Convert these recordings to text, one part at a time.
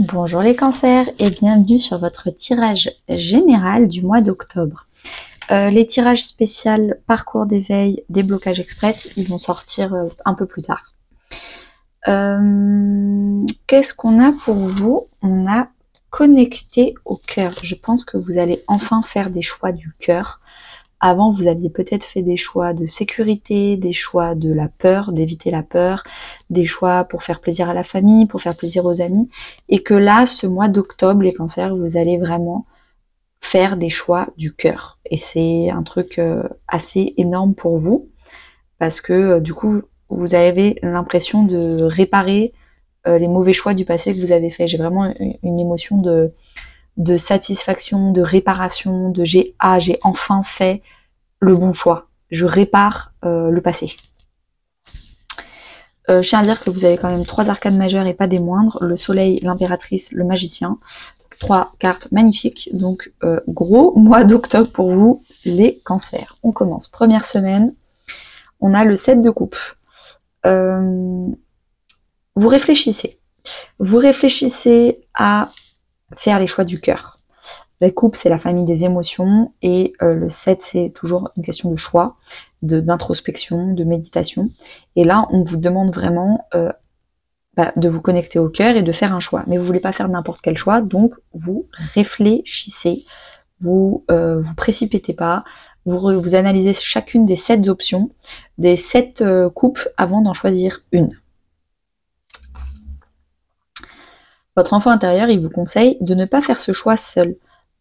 Bonjour les cancers et bienvenue sur votre tirage général du mois d'octobre. Les tirages spéciaux parcours d'éveil, déblocage express, ils vont sortir un peu plus tard. Qu'est-ce qu'on a pour vous? On a connecté au cœur. Je pense que vous allez enfin faire des choix du cœur. Avant, vous aviez peut-être fait des choix de sécurité, des choix de la peur, d'éviter la peur, des choix pour faire plaisir à la famille, pour faire plaisir aux amis, et que là, ce mois d'octobre, les cancers, vous allez vraiment faire des choix du cœur. Et c'est un truc assez énorme pour vous, parce que du coup, vous avez l'impression de réparer les mauvais choix du passé que vous avez fait. J'ai vraiment une émotion de satisfaction, de réparation, de j'ai enfin fait le bon choix. Je répare le passé. Je tiens à dire que vous avez quand même 3 arcades majeures et pas des moindres, le soleil, l'impératrice, le magicien. 3 cartes magnifiques, donc gros mois d'octobre pour vous les cancers. On commence, première semaine, on a le 7 de coupe. Vous réfléchissez. Vous réfléchissez à faire les choix du cœur. La coupe, c'est la famille des émotions, et le 7, c'est toujours une question de choix, d'introspection, de méditation. Et là, on vous demande vraiment de vous connecter au cœur et de faire un choix. Mais vous voulez pas faire n'importe quel choix, donc vous réfléchissez, vous vous précipitez pas, vous analysez chacune des 7 options, des 7 coupes avant d'en choisir une. Votre enfant intérieur, il vous conseille de ne pas faire ce choix seul,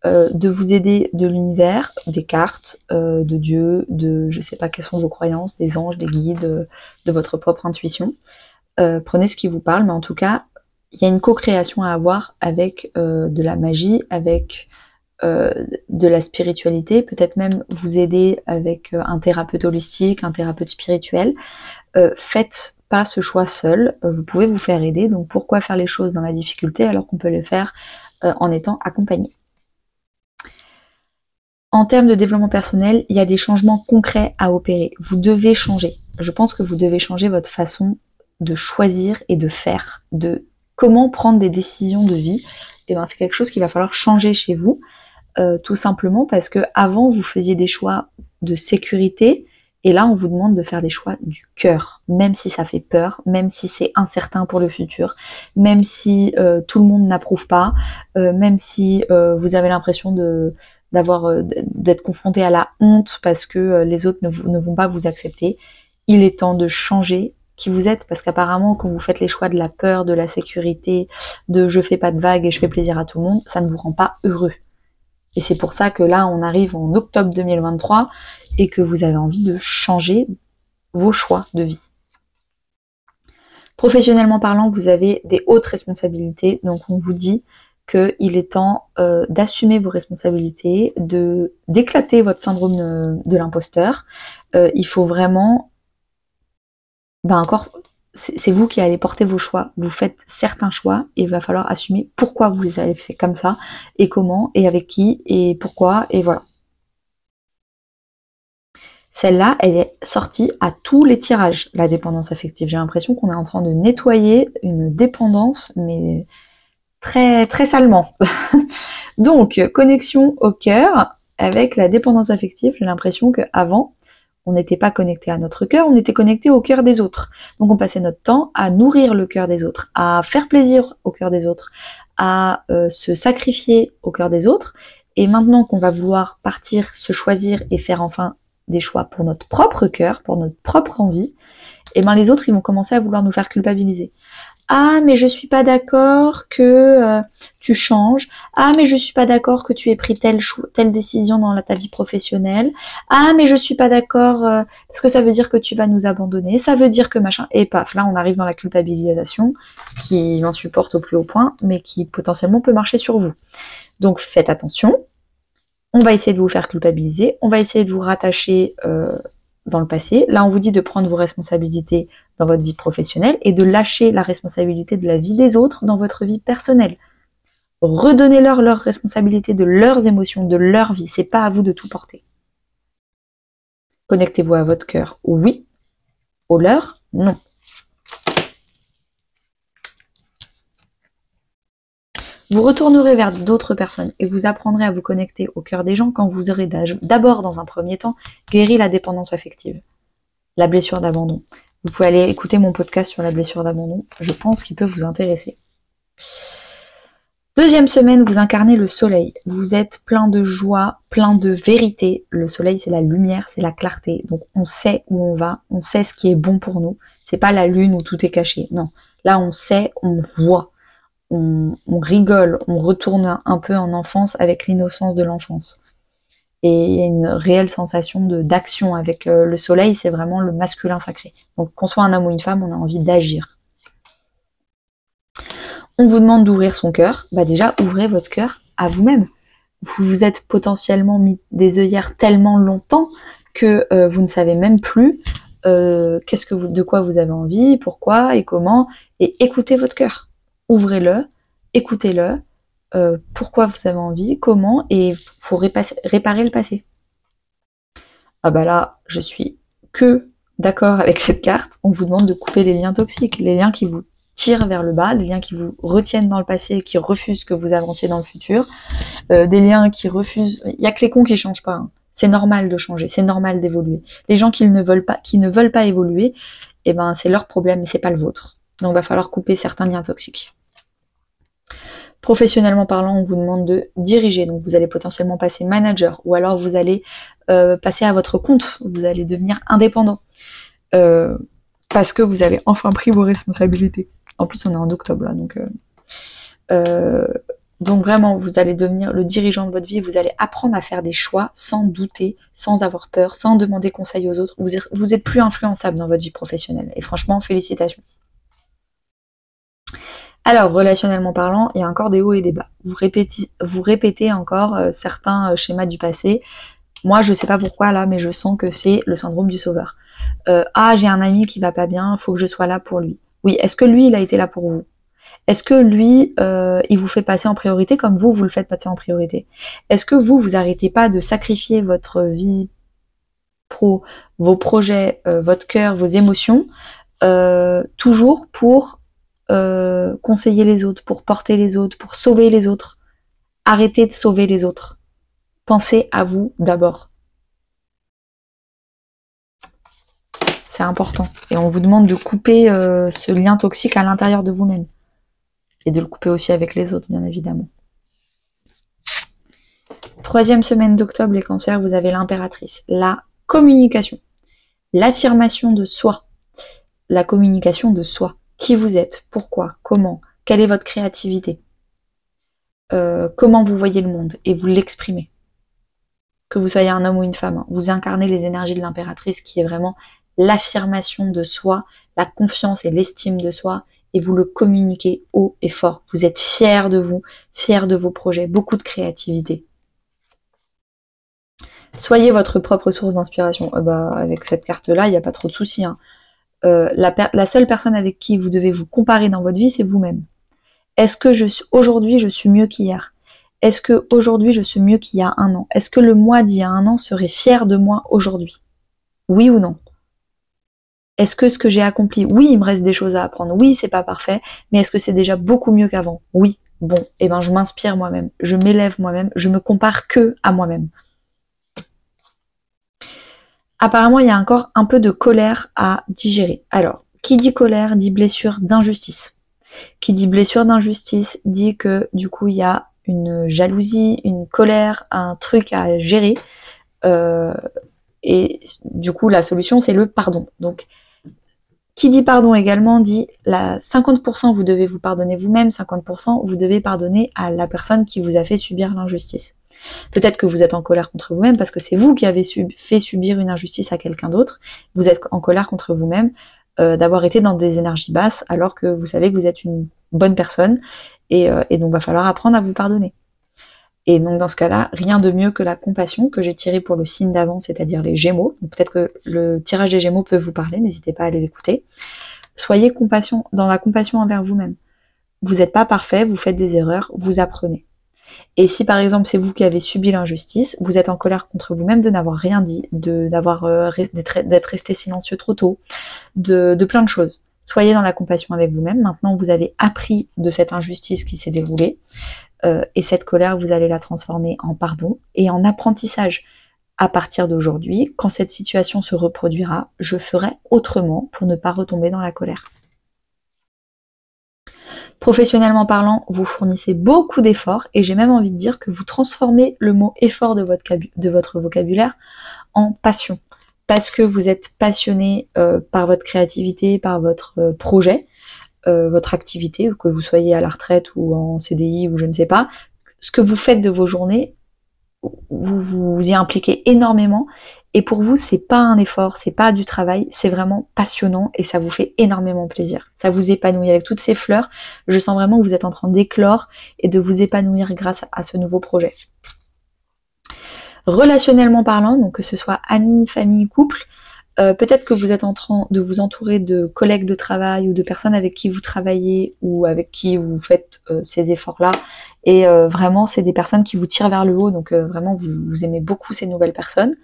de vous aider de l'univers, des cartes, de Dieu, de je sais pas quelles sont vos croyances, des anges, des guides, de votre propre intuition. Prenez ce qui vous parle, mais en tout cas, il y a une co-création à avoir avec de la magie, avec de la spiritualité, peut-être même vous aider avec un thérapeute holistique, un thérapeute spirituel. Faites pas ce choix seul, vous pouvez vous faire aider, donc pourquoi faire les choses dans la difficulté alors qu'on peut les faire en étant accompagné. En termes de développement personnel, il y a des changements concrets à opérer. Vous devez changer. Je pense que vous devez changer votre façon de choisir et de faire, de comment prendre des décisions de vie. Et ben, c'est quelque chose qu'il va falloir changer chez vous, tout simplement parce que avant vous faisiez des choix de sécurité, et là on vous demande de faire des choix du cœur, même si ça fait peur, même si c'est incertain pour le futur, même si tout le monde n'approuve pas, même si vous avez l'impression d'être confronté à la honte parce que les autres ne vont pas vous accepter. Il est temps de changer qui vous êtes, parce qu'apparemment quand vous faites les choix de la peur, de la sécurité, de je fais pas de vagues et je fais plaisir à tout le monde, ça ne vous rend pas heureux. Et c'est pour ça que là, on arrive en octobre 2023 et que vous avez envie de changer vos choix de vie. Professionnellement parlant, vous avez des hautes responsabilités, donc on vous dit qu'il est temps d'assumer vos responsabilités, d'éclater votre syndrome de l'imposteur. Il faut vraiment, encore, c'est vous qui allez porter vos choix. Vous faites certains choix et il va falloir assumer pourquoi vous les avez fait comme ça, et comment, et avec qui, et pourquoi, et voilà. Celle-là, elle est sortie à tous les tirages, la dépendance affective. J'ai l'impression qu'on est en train de nettoyer une dépendance, mais très, très salement. Donc, connexion au cœur avec la dépendance affective. J'ai l'impression qu'avant, on n'était pas connecté à notre cœur, on était connecté au cœur des autres. Donc, on passait notre temps à nourrir le cœur des autres, à faire plaisir au cœur des autres, à se sacrifier au cœur des autres. Et maintenant qu'on va vouloir partir, se choisir et faire enfin des choix pour notre propre cœur, pour notre propre envie, et ben les autres, ils vont commencer à vouloir nous faire culpabiliser. Ah, mais je suis pas d'accord que tu changes. Ah, mais je suis pas d'accord que tu aies pris telle décision dans ta vie professionnelle. Ah, mais je suis pas d'accord parce que ça veut dire que tu vas nous abandonner. Ça veut dire que machin. Et paf, là on arrive dans la culpabilisation qui m'insupporte au plus haut point, mais qui potentiellement peut marcher sur vous. Donc faites attention. On va essayer de vous faire culpabiliser. On va essayer de vous rattacher dans le passé. Là, on vous dit de prendre vos responsabilités dans votre vie professionnelle et de lâcher la responsabilité de la vie des autres dans votre vie personnelle. Redonnez-leur leurs responsabilités de leurs émotions, de leur vie. C'est pas à vous de tout porter. Connectez-vous à votre cœur, oui. Au leur, non. Vous retournerez vers d'autres personnes et vous apprendrez à vous connecter au cœur des gens quand vous aurez d'abord, dans un premier temps, guéri la dépendance affective, la blessure d'abandon. Vous pouvez aller écouter mon podcast sur la blessure d'abandon, je pense qu'il peut vous intéresser. Deuxième semaine, vous incarnez le soleil. Vous êtes plein de joie, plein de vérité. Le soleil, c'est la lumière, c'est la clarté. Donc on sait où on va, on sait ce qui est bon pour nous. C'est pas la lune où tout est caché. Non, là on sait, on voit. On rigole, on retourne un peu en enfance avec l'innocence de l'enfance. Et il y a une réelle sensation d'action avec le soleil, c'est vraiment le masculin sacré. Donc qu'on soit un homme ou une femme, on a envie d'agir. On vous demande d'ouvrir son cœur. Bah déjà, ouvrez votre cœur à vous-même. Vous vous êtes potentiellement mis des œillères tellement longtemps que vous ne savez même plus de quoi vous avez envie, pourquoi et comment. Et écoutez votre cœur. Ouvrez-le, écoutez-le, pourquoi vous avez envie, comment, et faut réparer le passé. Ah bah là, je suis que d'accord avec cette carte. On vous demande de couper les liens toxiques, les liens qui vous tirent vers le bas, les liens qui vous retiennent dans le passé et qui refusent que vous avanciez dans le futur, des liens qui refusent... Il n'y a que les cons qui changent pas, hein. C'est normal de changer, c'est normal d'évoluer. Les gens qui ne veulent pas évoluer, eh ben c'est leur problème et c'est pas le vôtre. Donc il va falloir couper certains liens toxiques. Professionnellement parlant, on vous demande de diriger, donc vous allez potentiellement passer manager, ou alors vous allez passer à votre compte, vous allez devenir indépendant, parce que vous avez enfin pris vos responsabilités. En plus, on est en octobre, là, donc vraiment, vous allez devenir le dirigeant de votre vie, vous allez apprendre à faire des choix sans douter, sans avoir peur, sans demander conseil aux autres. Vous êtes plus influençable dans votre vie professionnelle, et franchement, félicitations. Alors, relationnellement parlant, il y a encore des hauts et des bas. Vous répétez encore certains schémas du passé. Moi, je sais pas pourquoi là, mais je sens que c'est le syndrome du sauveur. Ah, j'ai un ami qui va pas bien, faut que je sois là pour lui. Oui, est-ce que lui, il a été là pour vous? Est-ce que lui, il vous fait passer en priorité comme vous le faites passer en priorité? Est-ce que vous arrêtez pas de sacrifier votre vie pro, vos projets, votre cœur, vos émotions, toujours pour conseiller les autres, pour porter les autres, pour sauver les autres? Arrêtez de sauver les autres. Pensez à vous d'abord. C'est important. Et on vous demande de couper ce lien toxique à l'intérieur de vous-même. Et de le couper aussi avec les autres, bien évidemment. Troisième semaine d'octobre, les cancers, vous avez l'impératrice. La communication. L'affirmation de soi. La communication de soi. Qui vous êtes, pourquoi, comment, quelle est votre créativité, comment vous voyez le monde, et vous l'exprimez. Que vous soyez un homme ou une femme, hein, vous incarnez les énergies de l'impératrice qui est vraiment l'affirmation de soi, la confiance et l'estime de soi, et vous le communiquez haut et fort. Vous êtes fiers de vous, fiers de vos projets, beaucoup de créativité. Soyez votre propre source d'inspiration. Avec cette carte-là, il n'y a pas trop de soucis, hein. La seule personne avec qui vous devez vous comparer dans votre vie, c'est vous-même. Est-ce que aujourd'hui je suis mieux qu'hier? Est-ce que aujourd'hui je suis mieux qu'il y a un an? Est-ce que le moi d'il y a un an serait fier de moi aujourd'hui? Oui ou non? Est-ce que ce que j'ai accompli, oui, il me reste des choses à apprendre, oui, c'est pas parfait, mais est-ce que c'est déjà beaucoup mieux qu'avant? Oui. Bon, eh ben je m'inspire moi-même, je m'élève moi-même, je me compare que à moi-même. Apparemment, il y a encore un peu de colère à digérer. Alors, qui dit colère dit blessure d'injustice. Qui dit blessure d'injustice dit que du coup, il y a une jalousie, une colère, un truc à gérer. Et du coup, la solution, c'est le pardon. Donc, qui dit pardon également dit 50% vous devez vous pardonner vous-même, 50% vous devez pardonner à la personne qui vous a fait subir l'injustice. Peut-être que vous êtes en colère contre vous-même parce que c'est vous qui avez fait subir une injustice à quelqu'un d'autre. Vous êtes en colère contre vous-même d'avoir été dans des énergies basses alors que vous savez que vous êtes une bonne personne et donc va falloir apprendre à vous pardonner. Et donc dans ce cas-là, rien de mieux que la compassion que j'ai tirée pour le signe d'avant, c'est-à-dire les Gémeaux. Donc peut-être que le tirage des Gémeaux peut vous parler, n'hésitez pas à aller l'écouter. Soyez dans la compassion envers vous-même. Vous n'êtes pas parfait, vous faites des erreurs, vous apprenez. Et si par exemple c'est vous qui avez subi l'injustice, vous êtes en colère contre vous-même de n'avoir rien dit, d'être resté silencieux trop tôt, de plein de choses. Soyez dans la compassion avec vous-même. Maintenant, vous avez appris de cette injustice qui s'est déroulée. Et cette colère, vous allez la transformer en pardon et en apprentissage. À partir d'aujourd'hui, quand cette situation se reproduira, je ferai autrement pour ne pas retomber dans la colère. Professionnellement parlant, vous fournissez beaucoup d'efforts et j'ai même envie de dire que vous transformez le mot effort de votre vocabulaire en passion. Parce que vous êtes passionné par votre créativité, par votre projet, votre activité, que vous soyez à la retraite ou en CDI ou je ne sais pas, ce que vous faites de vos journées, vous y impliquez énormément et pour vous c'est pas un effort, c'est pas du travail, c'est vraiment passionnant et ça vous fait énormément plaisir. Ça vous épanouit avec toutes ces fleurs, je sens vraiment que vous êtes en train d'éclore et de vous épanouir grâce à ce nouveau projet. Relationnellement parlant, donc que ce soit amis, famille, couple, peut-être que vous êtes en train de vous entourer de collègues de travail ou de personnes avec qui vous travaillez ou avec qui vous faites ces efforts-là. Et vraiment, c'est des personnes qui vous tirent vers le haut, donc vraiment, vous aimez beaucoup ces nouvelles personnes.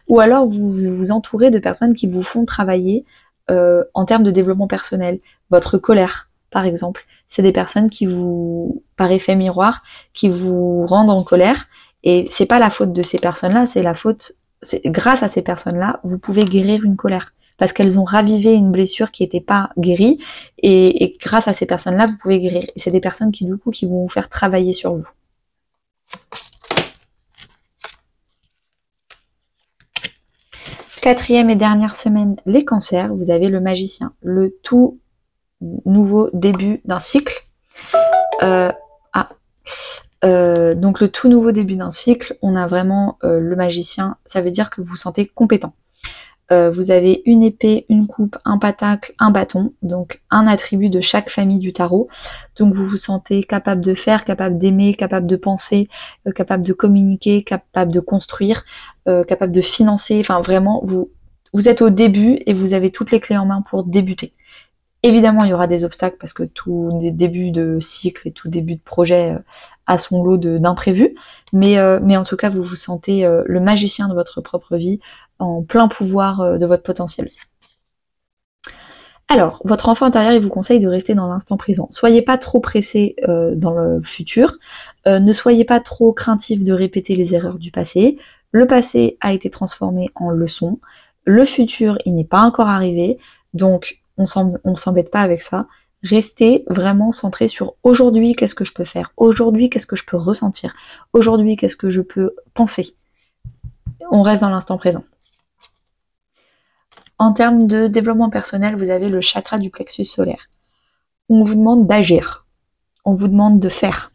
Ou alors, vous vous entourez de personnes qui vous font travailler en termes de développement personnel. Votre colère, par exemple, c'est des personnes qui vous, par effet miroir, qui vous rendent en colère. Et c'est pas la faute de ces personnes-là, c'est la faute... Grâce à ces personnes-là, vous pouvez guérir une colère parce qu'elles ont ravivé une blessure qui n'était pas guérie et grâce à ces personnes-là, vous pouvez guérir. Et c'est des personnes qui, du coup, qui vont vous faire travailler sur vous. Quatrième et dernière semaine, les cancers, vous avez le magicien, le tout nouveau début d'un cycle. Donc le tout nouveau début d'un cycle, on a vraiment le magicien, ça veut dire que vous vous sentez compétent. Vous avez une épée, une coupe, un pentacle, un bâton, donc un attribut de chaque famille du tarot. Donc vous vous sentez capable de faire, capable d'aimer, capable de penser, capable de communiquer, capable de construire, capable de financer, enfin vraiment, vous êtes au début et vous avez toutes les clés en main pour débuter. Évidemment, il y aura des obstacles parce que tout début de cycle et tout début de projet a son lot d'imprévus, mais en tout cas, vous vous sentez le magicien de votre propre vie, en plein pouvoir de votre potentiel. Alors, votre enfant intérieur, il vous conseille de rester dans l'instant présent. Soyez pas trop pressé dans le futur, ne soyez pas trop craintif de répéter les erreurs du passé. Le passé a été transformé en leçon, le futur, il n'est pas encore arrivé, donc on s'embête pas avec ça. Restez vraiment centré sur aujourd'hui, qu'est-ce que je peux faire? Aujourd'hui, qu'est-ce que je peux ressentir? Aujourd'hui, qu'est-ce que je peux penser? On reste dans l'instant présent. En termes de développement personnel, vous avez le chakra du plexus solaire. On vous demande d'agir. On vous demande de faire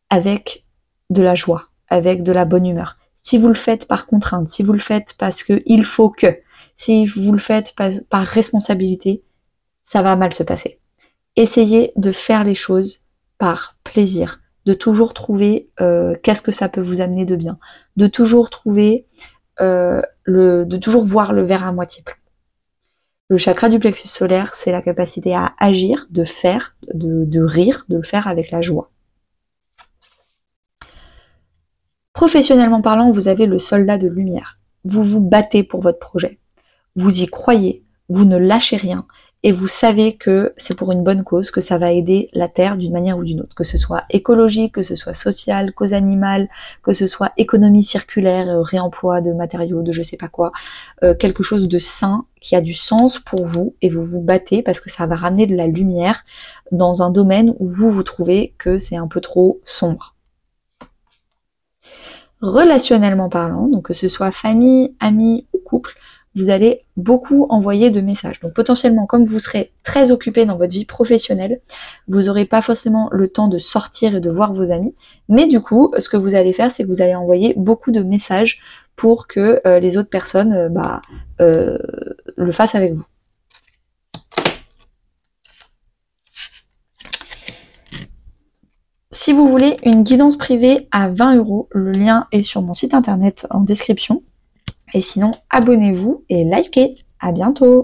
avec de la joie, avec de la bonne humeur. Si vous le faites par contrainte, si vous le faites parce que il faut que, si vous le faites par responsabilité, ça va mal se passer. Essayez de faire les choses par plaisir, de toujours trouver qu'est-ce que ça peut vous amener de bien, de toujours trouver, de toujours voir le verre à moitié plein. Le chakra du plexus solaire, c'est la capacité à agir, de faire, de rire, de le faire avec la joie. Professionnellement parlant, vous avez le soldat de lumière. Vous vous battez pour votre projet. Vous y croyez, vous ne lâchez rien, et vous savez que c'est pour une bonne cause, que ça va aider la Terre d'une manière ou d'une autre, que ce soit écologique, que ce soit social, cause animale, que ce soit économie circulaire, réemploi de matériaux, de je sais pas quoi, quelque chose de sain, qui a du sens pour vous, et vous vous battez parce que ça va ramener de la lumière dans un domaine où vous trouvez que c'est un peu trop sombre. Relationnellement parlant, donc que ce soit famille, amis ou couple, vous allez beaucoup envoyer de messages. Donc potentiellement, comme vous serez très occupé dans votre vie professionnelle, vous n'aurez pas forcément le temps de sortir et de voir vos amis. Mais du coup, ce que vous allez faire, c'est que vous allez envoyer beaucoup de messages pour que les autres personnes le fassent avec vous. Si vous voulez une guidance privée à 20 €, le lien est sur mon site internet en description. Et sinon, abonnez-vous et likez. À bientôt!